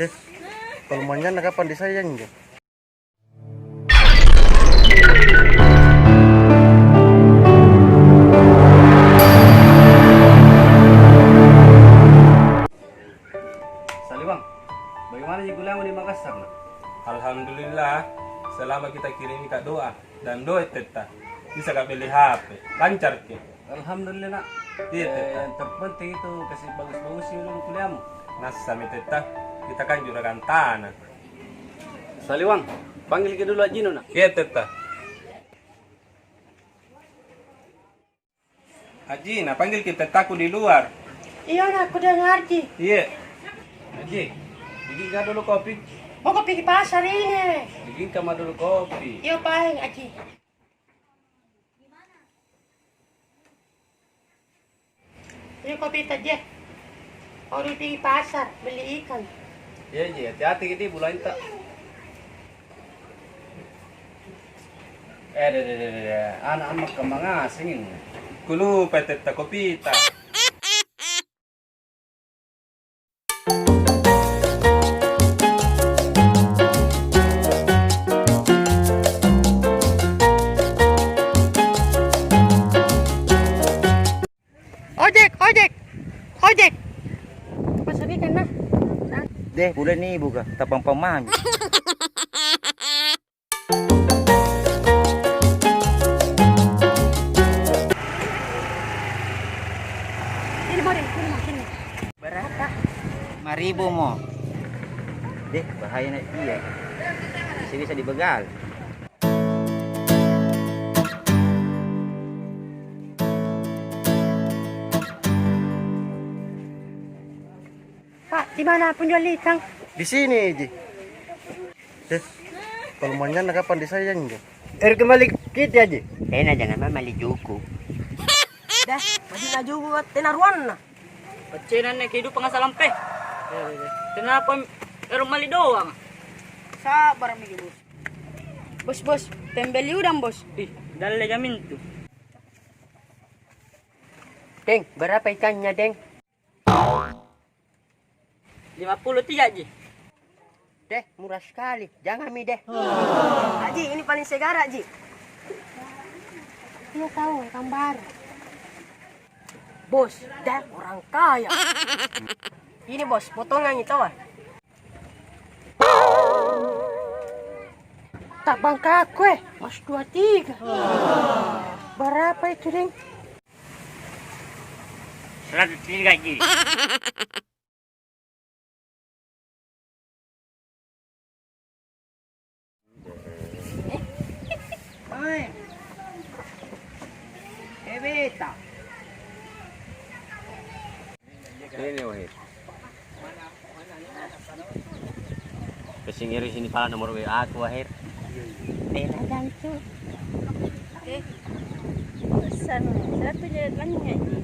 Eh, kalau manyan kapan disayang ya? Saliwang, bagaimana gulamu di Makassar? Nak? Alhamdulillah, selama kita kirim kak doa dan doa teta bisa kak beli HP, lancar ke. Alhamdulillah nak. Iya teta. Yang terpenting itu kasih bagus-bagus sih dulu kuliahmu. Nas sami teta, kita kan juragan tanah. Saliwang, panggil ke dulu Ajino nak. Iya teta. Ajina, panggil kita taku di luar. Iya nak, aku udah ngerti. Iya. Aji, bikin kah dulu kopi? Mau pergi ke pasar ini. Bikin kama dulu kopi. Iya paling Aji. Ini kopi tadi. Mau pergi pasar beli ikan. Iya Ji, hati-hati gitu bulain tak. Deh. Anak-anak kembang asing ini. Kulu teta kopi ta. Ojek. Pasar ikan nah. Deh, boleh nih buka tapang paman. Ini boleh, sini. Berapa? 5.000 mo. Deh, bahaya na iya. Masih bisa dibegal. Pak, di mana penjual ikan? Di sini, Ji. Deh, kalau manyan kapan disayang ya? Kembali kita Ji. Enak jangan mali juku. Dah, masih na juga tenaruan na. Pacinan na kehidupan nga sa lampe. Tinapon, pero mali doang. Sabar mi bos. Bos, pembeli udang bos. Dahil legamin to. Deng, berapa ikannya, Deng? 53, Ji. Deh, murah sekali. Jangan mi deh. Haji, ini paling segara, Ji. Dia tahu, ikan baru. Bos, dah orang kaya. Ini bos, potongan itu ah. Tak bangka aku mas 23. Berapa itu, Deng? 103, Ji. Beta. Ini wahid. Kesingiri sini pala nomor WA aku wahid. Beta gantu. Pesan 1 jalan lagi.